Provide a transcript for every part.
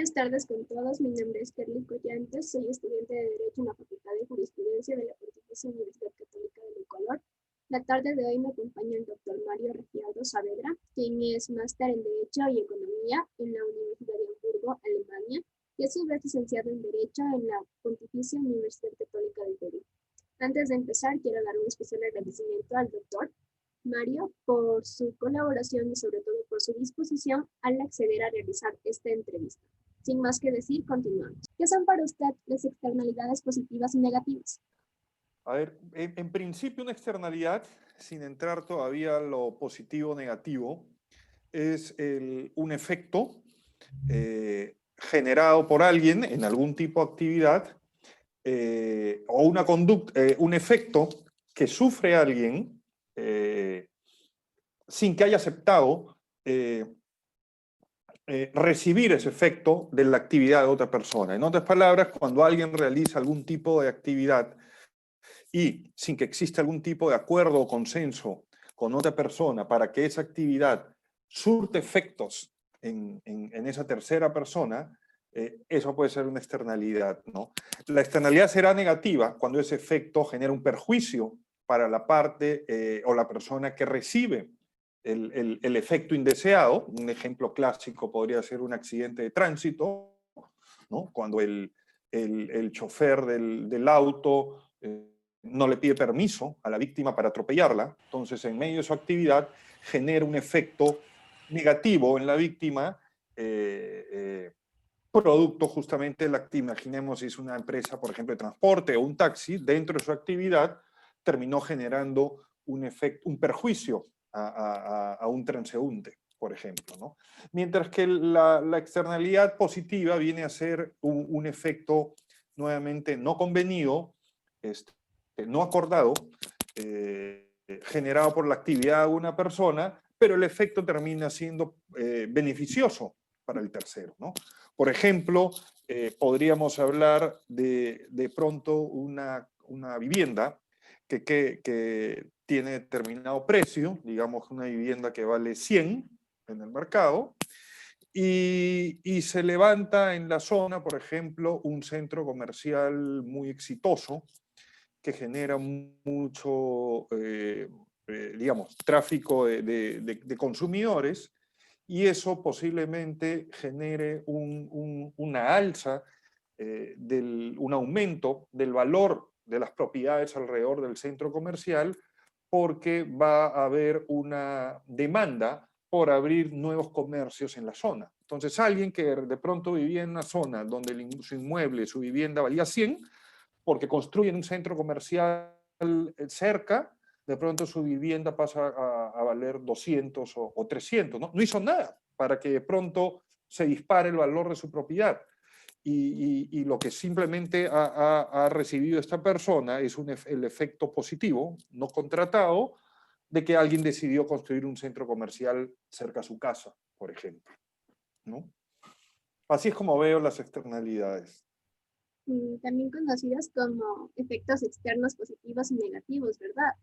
Buenas tardes con todos. Mi nombre es Kerly Collantes. Soy estudiante de Derecho en la Facultad de Jurisprudencia de la Pontificia Universidad Católica del Ecuador. La tarde de hoy me acompaña el doctor Mario Regiardo Saavedra, quien es máster en Derecho y Economía en la Universidad de Hamburgo, Alemania, y a su vez licenciado en Derecho en la Pontificia Universidad Católica del Perú. Antes de empezar, quiero dar un especial agradecimiento al doctor Mario por su colaboración y sobre todo por su disposición al acceder a realizar esta entrevista. Sin más que decir, continuamos. ¿Qué son para usted las externalidades positivas y negativas? A ver, en principio una externalidad, sin entrar todavía a lo positivo o negativo, es un efecto generado por alguien en algún tipo de actividad o una conducta, un efecto que sufre alguien sin que haya aceptado recibir ese efecto de la actividad de otra persona. En otras palabras, cuando alguien realiza algún tipo de actividad y sin que exista algún tipo de acuerdo o consenso con otra persona para que esa actividad surte efectos en esa tercera persona, eso puede ser una externalidad, ¿no? La externalidad será negativa cuando ese efecto genera un perjuicio para la parte o la persona que recibe el efecto indeseado. Un ejemplo clásico podría ser un accidente de tránsito, ¿no? Cuando el chofer del auto no le pide permiso a la víctima para atropellarla, entonces en medio de su actividad genera un efecto negativo en la víctima, producto justamente de la actividad. Imaginemos si es una empresa, por ejemplo, de transporte o un taxi, dentro de su actividad terminó generando un perjuicio a un transeúnte, por ejemplo, ¿no? Mientras que la externalidad positiva viene a ser un efecto nuevamente no convenido, no acordado, generado por la actividad de una persona, pero el efecto termina siendo beneficioso para el tercero, ¿no? Por ejemplo, podríamos hablar de pronto una vivienda que tiene determinado precio, digamos una vivienda que vale 100 en el mercado, y se levanta en la zona, por ejemplo, un centro comercial muy exitoso que genera mucho, digamos, tráfico de consumidores, y eso posiblemente genere una alza, un aumento del valor de las propiedades alrededor del centro comercial, porque va a haber una demanda por abrir nuevos comercios en la zona. Entonces, alguien que de pronto vivía en una zona donde su inmueble, su vivienda valía 100, porque construyen un centro comercial cerca, de pronto su vivienda pasa a valer 200 o 300, ¿no? No hizo nada para que de pronto se dispare el valor de su propiedad. Y lo que simplemente ha recibido esta persona es el efecto positivo, no contratado, de que alguien decidió construir un centro comercial cerca a su casa, por ejemplo, ¿no? Así es como veo las externalidades. También conocidas como efectos externos positivos y negativos, ¿verdad?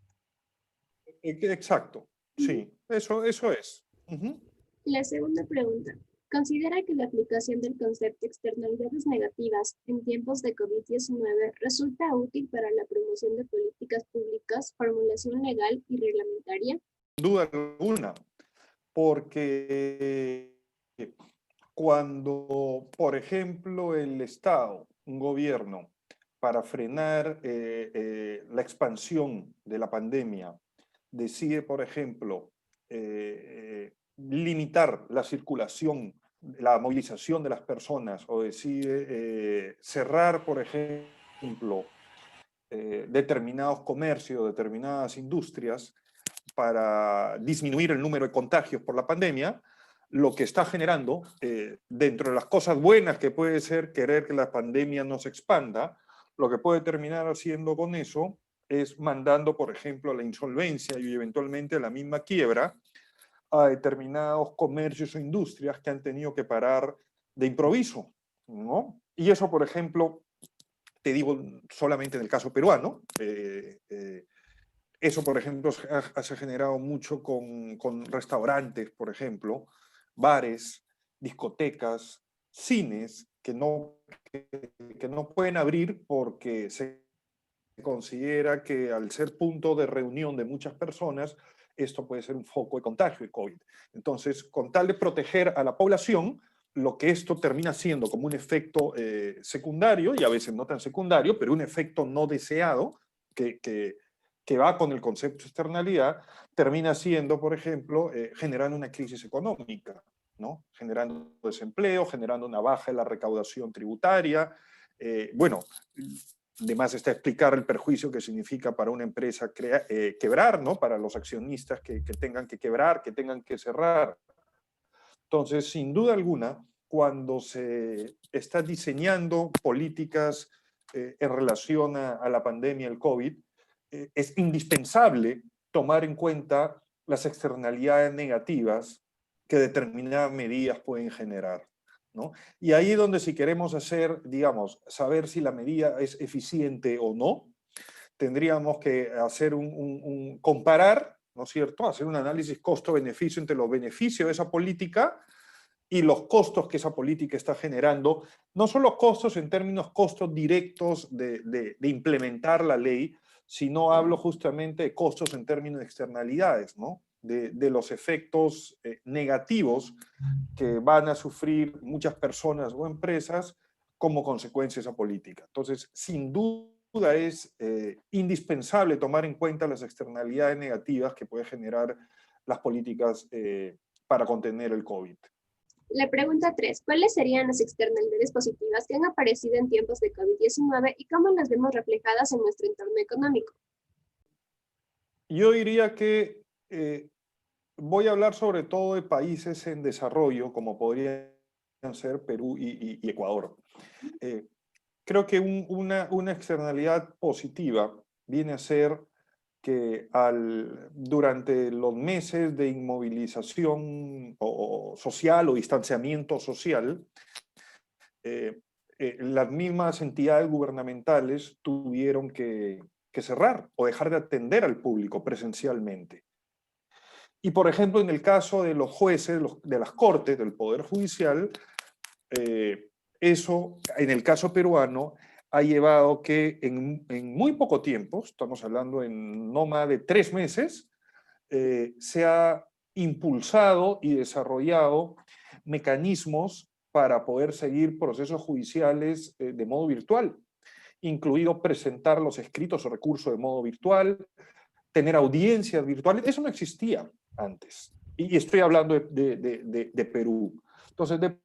Exacto, sí, eso es. Uh-huh. La segunda pregunta. ¿Considera que la aplicación del concepto externalidades negativas en tiempos de COVID-19 resulta útil para la promoción de políticas públicas, formulación legal y reglamentaria? Sin duda alguna, porque cuando, por ejemplo, el Estado, un gobierno, para frenar la expansión de la pandemia, decide, por ejemplo, limitar la circulación, la movilización de las personas, o decide cerrar, por ejemplo, determinados comercios, determinadas industrias, para disminuir el número de contagios por la pandemia, lo que está generando, dentro de las cosas buenas que puede ser querer que la pandemia no se expanda, lo que puede terminar haciendo con eso es mandando, por ejemplo, a la insolvencia y eventualmente a la misma quiebra a determinados comercios o industrias que han tenido que parar de improviso, ¿no? Y eso, por ejemplo, te digo solamente en el caso peruano, eso, por ejemplo, se ha generado mucho con restaurantes, por ejemplo, bares, discotecas, cines que no pueden abrir porque se considera que al ser punto de reunión de muchas personas, esto puede ser un foco de contagio de COVID. Entonces, con tal de proteger a la población, lo que esto termina siendo como un efecto secundario, y a veces no tan secundario, pero un efecto no deseado, que va con el concepto de externalidad, termina siendo, por ejemplo, generando una crisis económica, ¿no? Generando desempleo, generando una baja en la recaudación tributaria. Bueno, de más está explicar el perjuicio que significa para una empresa quebrar, ¿no? Para los accionistas que tengan que quebrar, que tengan que cerrar. Entonces, sin duda alguna, cuando se está diseñando políticas en relación a la pandemia, el COVID, es indispensable tomar en cuenta las externalidades negativas que determinadas medidas pueden generar, ¿no? Y ahí es donde si queremos hacer, digamos, saber si la medida es eficiente o no, tendríamos que hacer comparar, ¿no es cierto? Hacer un análisis costo-beneficio entre los beneficios de esa política y los costos que esa política está generando, no solo costos en términos costos directos de implementar la ley, sino hablo justamente de costos en términos de externalidades, ¿no? De los efectos negativos que van a sufrir muchas personas o empresas como consecuencia de esa política. Entonces, sin duda es indispensable tomar en cuenta las externalidades negativas que puede generar las políticas para contener el COVID. La pregunta 3. ¿Cuáles serían las externalidades positivas que han aparecido en tiempos de COVID-19 y cómo las vemos reflejadas en nuestro entorno económico? Yo diría que voy a hablar sobre todo de países en desarrollo, como podrían ser Perú y Ecuador. Creo que una externalidad positiva viene a ser que durante los meses de inmovilización social o distanciamiento social, las mismas entidades gubernamentales tuvieron que cerrar o dejar de atender al público presencialmente. Y por ejemplo, en el caso de los jueces, de las cortes, del Poder Judicial, eso, en el caso peruano, ha llevado que en muy poco tiempo, estamos hablando en no más de 3 meses, se ha impulsado y desarrollado mecanismos para poder seguir procesos judiciales de modo virtual, incluido presentar los escritos o recursos de modo virtual, tener audiencias virtuales. Eso no existía antes. Y estoy hablando de Perú. Entonces, de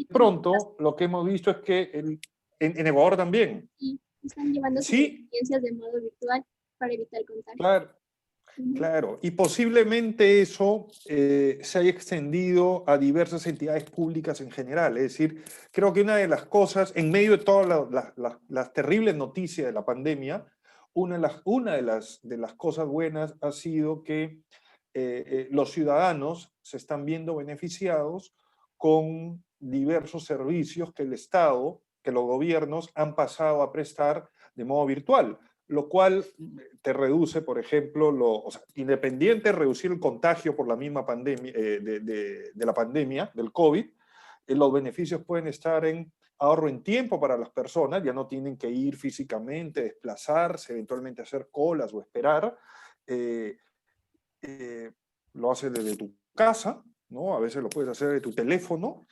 pronto, lo que hemos visto es que en Ecuador también. Y están llevando sus Sí, experiencias de modo virtual para evitar el contagio. claro. Claro, y posiblemente eso se haya extendido a diversas entidades públicas en general. Es decir, creo que una de las cosas, en medio de todas las terribles noticias de la pandemia, una de las cosas buenas ha sido que los ciudadanos se están viendo beneficiados con diversos servicios que el Estado, que los gobiernos han pasado a prestar de modo virtual, lo cual te reduce, por ejemplo, o sea, independiente de reducir el contagio por la misma pandemia, de la pandemia, del COVID, los beneficios pueden estar en ahorro en tiempo para las personas, ya no tienen que ir físicamente, desplazarse, eventualmente hacer colas o esperar. Lo haces desde tu casa, ¿no? A veces lo puedes hacer de tu teléfono.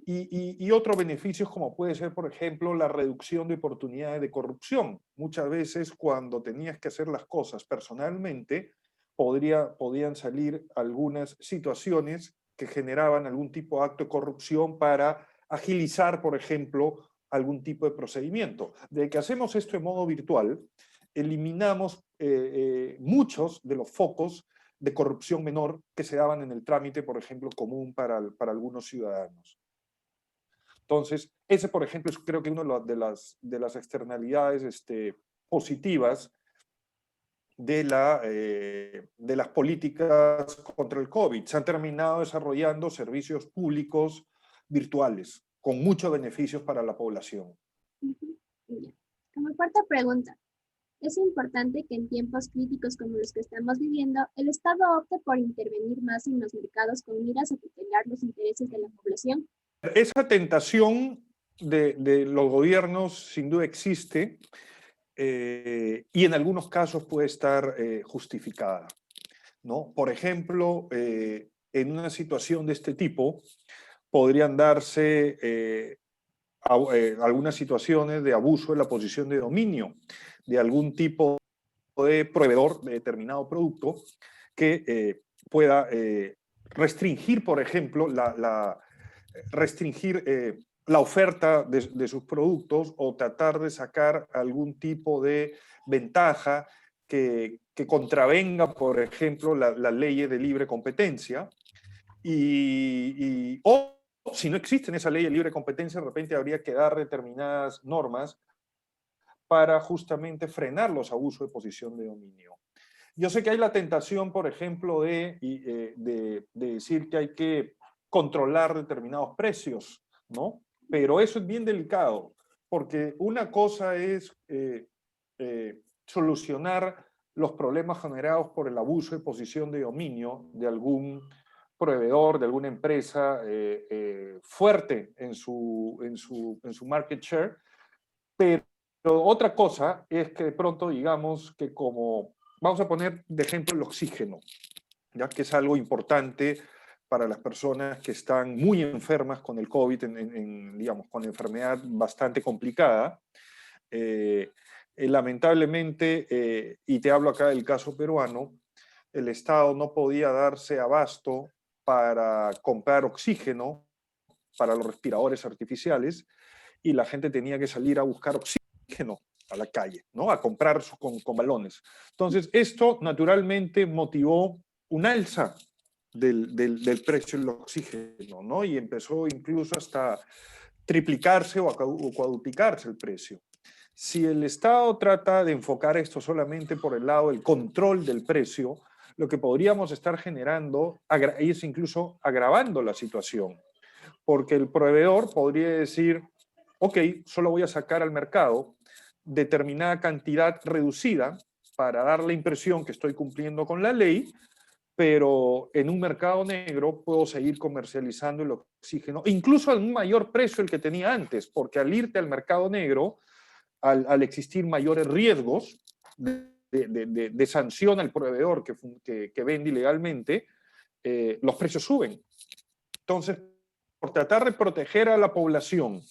Y otros beneficios como puede ser, por ejemplo, la reducción de oportunidades de corrupción. Muchas veces cuando tenías que hacer las cosas personalmente, podían salir algunas situaciones que generaban algún tipo de acto de corrupción para agilizar, por ejemplo, algún tipo de procedimiento. Desde que hacemos esto en modo virtual, eliminamos muchos de los focos de corrupción menor que se daban en el trámite, por ejemplo, común para algunos ciudadanos. Entonces, ese, por ejemplo, es creo que una de las externalidades positivas de las políticas contra el COVID. Se han terminado desarrollando servicios públicos virtuales con muchos beneficios para la población. Como cuarta pregunta, es importante que en tiempos críticos como los que estamos viviendo, el Estado opte por intervenir más en los mercados con miras a tutelar los intereses de la población. esa tentación de los gobiernos sin duda existe y en algunos casos puede estar justificada, ¿no? Por ejemplo, en una situación de este tipo podrían darse algunas situaciones de abuso de la posición de dominio de algún tipo de proveedor de determinado producto que pueda restringir, por ejemplo, restringir la oferta de sus productos o tratar de sacar algún tipo de ventaja que contravenga, por ejemplo, la ley de libre competencia. O si no existen esa ley de libre competencia, de repente habría que dar determinadas normas para justamente frenar los abusos de posición de dominio. Yo sé que hay la tentación, por ejemplo, de decir que hay que controlar determinados precios, ¿no? Pero eso es bien delicado, porque una cosa es solucionar los problemas generados por el abuso de posición de dominio de algún proveedor, de alguna empresa fuerte en su market share, pero otra cosa es que de pronto digamos que como, vamos a poner de ejemplo el oxígeno, ya que es algo importante para las personas que están muy enfermas con el COVID, digamos, con enfermedad bastante complicada. Lamentablemente, y te hablo acá del caso peruano, el Estado no podía darse abasto para comprar oxígeno para los respiradores artificiales y la gente tenía que salir a buscar oxígeno a la calle, ¿no? A comprar con balones. Entonces, esto naturalmente motivó un alza del precio del oxígeno, ¿no? Y empezó incluso hasta triplicarse o cuadruplicarse el precio. Si el Estado trata de enfocar esto solamente por el lado del control del precio, lo que podríamos estar generando es incluso agravando la situación, porque el proveedor podría decir, ok, solo voy a sacar al mercado determinada cantidad reducida para dar la impresión que estoy cumpliendo con la ley, pero en un mercado negro puedo seguir comercializando el oxígeno, incluso a un mayor precio el que tenía antes, porque al irte al mercado negro, al existir mayores riesgos de sanción al proveedor que vende ilegalmente, los precios suben. Entonces, por tratar de proteger a la población,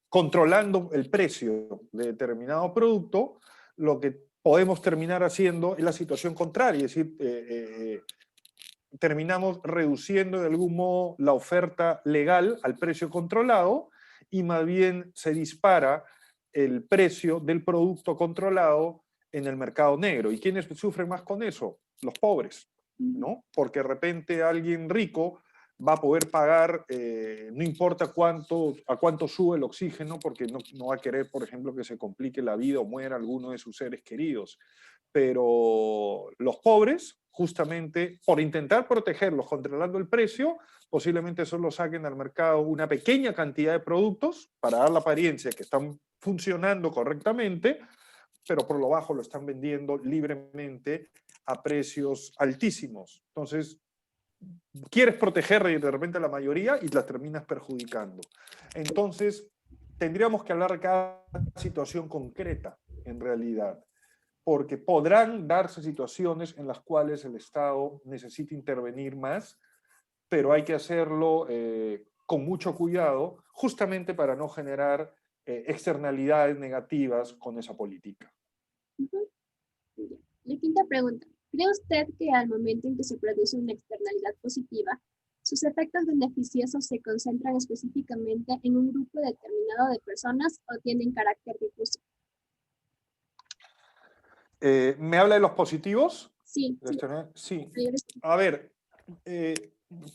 controlando el precio de determinado producto, lo que podemos terminar haciendo es la situación contraria, es decir, terminamos reduciendo de algún modo la oferta legal al precio controlado y más bien se dispara el precio del producto controlado en el mercado negro. ¿Y quiénes sufren más con eso? Los pobres, ¿no? Porque de repente alguien rico va a poder pagar, no importa a cuánto sube el oxígeno, porque no va a querer, por ejemplo, que se complique la vida o muera alguno de sus seres queridos. Pero los pobres, justamente por intentar protegerlos controlando el precio, posiblemente solo saquen al mercado una pequeña cantidad de productos para dar la apariencia que están funcionando correctamente, pero por lo bajo lo están vendiendo libremente a precios altísimos. Entonces, quieres proteger de repente a la mayoría y la terminas perjudicando. Entonces, tendríamos que hablar de cada situación concreta, en realidad, porque podrán darse situaciones en las cuales el Estado necesita intervenir más, pero hay que hacerlo con mucho cuidado, justamente para no generar externalidades negativas con esa política. La quinta pregunta. ¿Cree usted que al momento en que se produce una externalidad positiva, sus efectos beneficiosos se concentran específicamente en un grupo determinado de personas o tienen carácter difuso? ¿Me habla de los positivos? Sí, sí. Sí. A ver,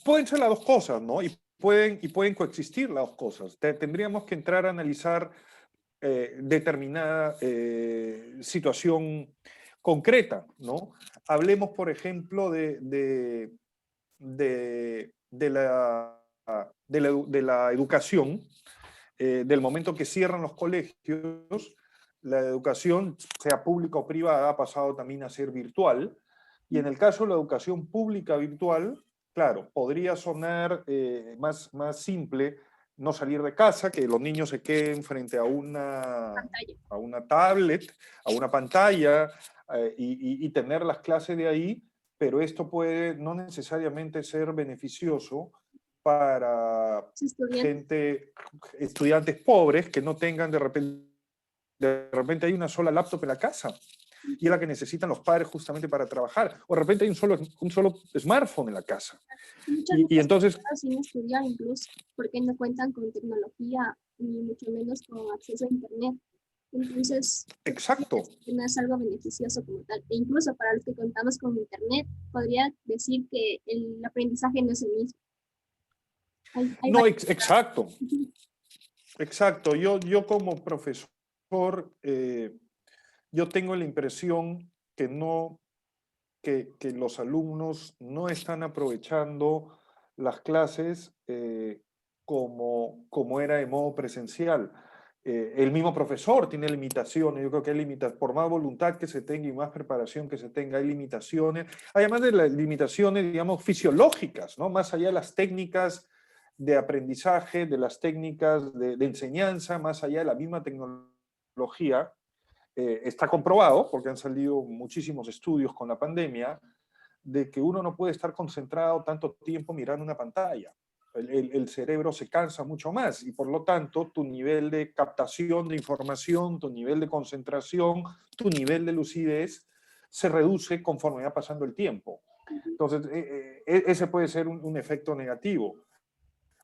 pueden ser las dos cosas, ¿no? Y pueden coexistir las dos cosas. Tendríamos que entrar a analizar determinada situación concreta, ¿no? Hablemos, por ejemplo, de la educación, del momento que cierran los colegios, la educación, sea pública o privada, ha pasado también a ser virtual. Y en el caso de la educación pública virtual, claro, podría sonar más simple no salir de casa, que los niños se queden frente Pantalla. a una tablet, a una pantalla, y tener las clases de ahí, pero esto puede no necesariamente ser beneficioso para Los estudiantes. estudiantes pobres que no tengan de repente hay una sola laptop en la casa y es la que necesitan los padres justamente para trabajar. O de repente hay un solo smartphone en la casa. Muchos Y niños se entonces, quedan sin estudiar incluso porque no cuentan con tecnología ni mucho menos con acceso a internet. Entonces, yo podría exacto, decir que no es algo beneficioso como tal. E incluso para los que contamos con internet, podría decir que el aprendizaje no es el mismo. Hay no, varios. exacto, exacto. Yo como profesor, yo tengo la impresión que no, que los alumnos no están aprovechando las clases como era de modo presencial. El mismo profesor tiene limitaciones, yo creo que hay limitaciones, por más voluntad que se tenga y más preparación que se tenga, hay limitaciones, además de las limitaciones, digamos, fisiológicas, ¿no? Más allá de las técnicas de aprendizaje, de las técnicas de enseñanza, más allá de la misma tecnología, está comprobado, porque han salido muchísimos estudios con la pandemia, de que uno no puede estar concentrado tanto tiempo mirando una pantalla. El cerebro se cansa mucho más y por lo tanto tu nivel de captación de información, tu nivel de concentración, tu nivel de lucidez se reduce conforme va pasando el tiempo. Entonces, ese puede ser un efecto negativo.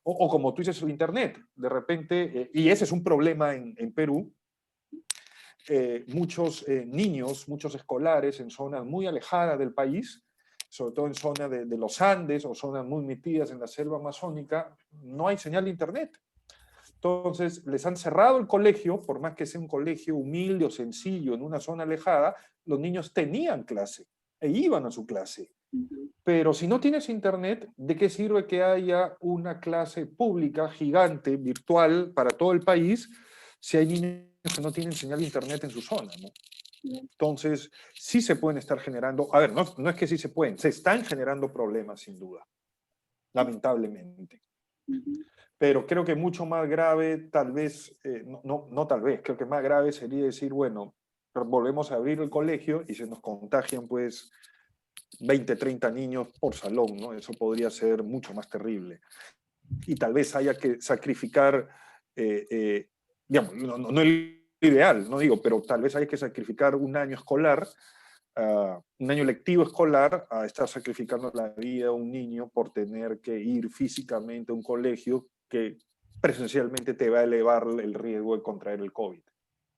O como tú dices, el Internet, de repente, y ese es un problema en Perú, muchos niños, muchos escolares en zonas muy alejadas del país, sobre todo en zonas de los Andes o zonas muy metidas en la selva amazónica, no hay señal de internet. Entonces, les han cerrado el colegio, por más que sea un colegio humilde o sencillo en una zona alejada, los niños tenían clase e iban a su clase. Pero si no tienes internet, ¿de qué sirve que haya una clase pública gigante, virtual, para todo el país, si hay niños que no tienen señal de internet en su zona, ¿no? Entonces, sí se pueden estar generando, a ver, no es que sí se pueden, se están generando problemas sin duda, lamentablemente. Pero creo que mucho más grave, tal vez, no tal vez, creo que más grave sería decir, bueno, volvemos a abrir el colegio y se nos contagian pues 20, 30 niños por salón, ¿no? Eso podría ser mucho más terrible. Y tal vez haya que sacrificar, digamos, no es ideal, no digo, pero tal vez haya que sacrificar un año escolar, un año lectivo escolar, a estar sacrificando la vida de un niño por tener que ir físicamente a un colegio que presencialmente te va a elevar el riesgo de contraer el COVID.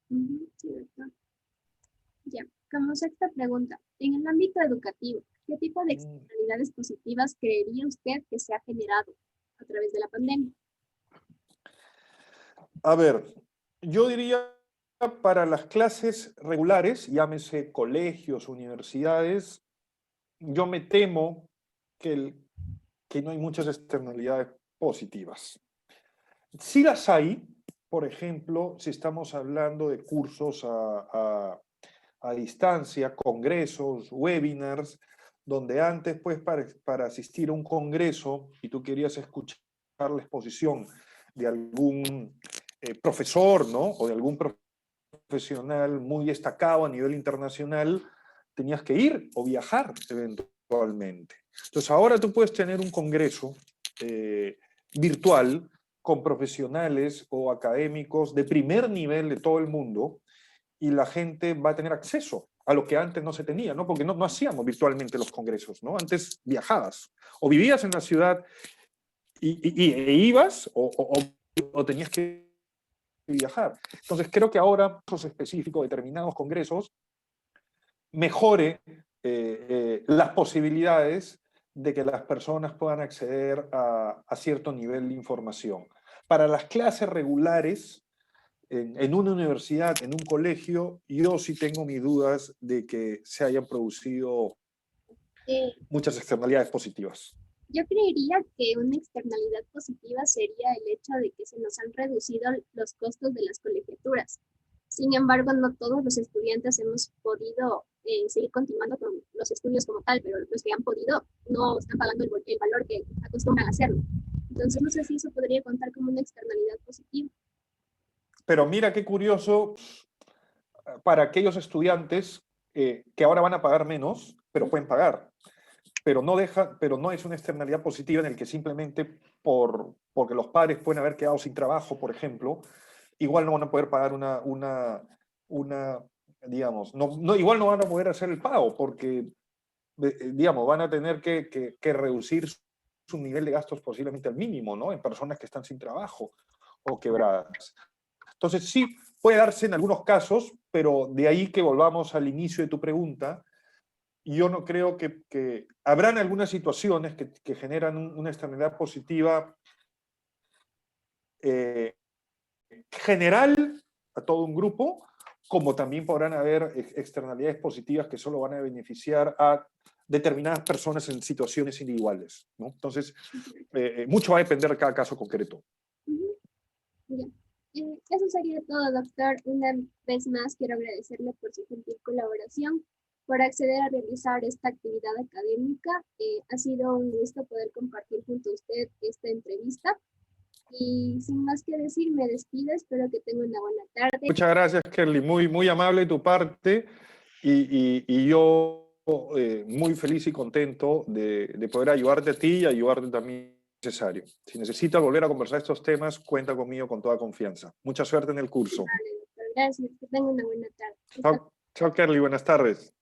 Sí, ¿verdad? Ya, como sexta pregunta, en el ámbito educativo, ¿qué tipo de externalidades positivas creería usted que se ha generado a través de la pandemia? A ver, yo diría para las clases regulares, llámese colegios, universidades, yo me temo que no hay muchas externalidades positivas. Sí las hay, por ejemplo, si estamos hablando de cursos a distancia, congresos, webinars, donde antes, pues, para asistir a un congreso y tú querías escuchar la exposición de algún profesor, ¿no? O de algún profesional muy destacado a nivel internacional, tenías que ir o viajar eventualmente. Entonces ahora tú puedes tener un congreso virtual con profesionales o académicos de primer nivel de todo el mundo y la gente va a tener acceso a lo que antes no se tenía, ¿no? Porque no hacíamos virtualmente los congresos, ¿no? Antes viajabas o vivías en la ciudad e ibas o tenías que viajar. Entonces creo que ahora, casos específicos, determinados congresos, mejore las posibilidades de que las personas puedan acceder a cierto nivel de información. Para las clases regulares, en una universidad, en un colegio, yo sí tengo mis dudas de que se hayan producido Eh, muchas externalidades positivas. yo creería que una externalidad positiva sería el hecho de que se nos han reducido los costos de las colegiaturas. Sin embargo, no todos los estudiantes hemos podido seguir continuando con los estudios como tal, pero los que han podido no están pagando el valor que acostumbran a hacerlo. Entonces, no sé si eso podría contar como una externalidad positiva. Pero mira qué curioso para aquellos estudiantes que ahora van a pagar menos, pero pueden pagar. Pero no es una externalidad positiva en el que simplemente porque los padres pueden haber quedado sin trabajo, por ejemplo, igual no van a poder pagar digamos, igual no van a poder hacer el pago porque, digamos, van a tener que reducir su nivel de gastos posiblemente al mínimo, ¿no? En personas que están sin trabajo o quebradas. Entonces, sí, puede darse en algunos casos, pero de ahí que volvamos al inicio de tu pregunta, yo no creo que habrán algunas situaciones que generan una externalidad positiva general a todo un grupo, como también podrán haber externalidades positivas que solo van a beneficiar a determinadas personas en situaciones individuales, ¿no? Entonces, mucho va a depender de cada caso concreto. Ya. Eso sería todo, doctor. Una vez más quiero agradecerle por su gentil colaboración, por acceder a realizar esta actividad académica. Ha sido un gusto poder compartir junto a usted esta entrevista. Y sin más que decir, me despido. Espero que tenga una buena tarde. Muchas gracias, Kerly. Muy, muy amable de tu parte. Y yo muy feliz y contento de poder ayudarte a ti y ayudarte también necesario. Si necesitas volver a conversar estos temas, cuenta conmigo con toda confianza. Mucha suerte en el curso. Vale, doctor. Gracias. Que tenga una buena tarde. Chao, chao, Kerly. Buenas tardes.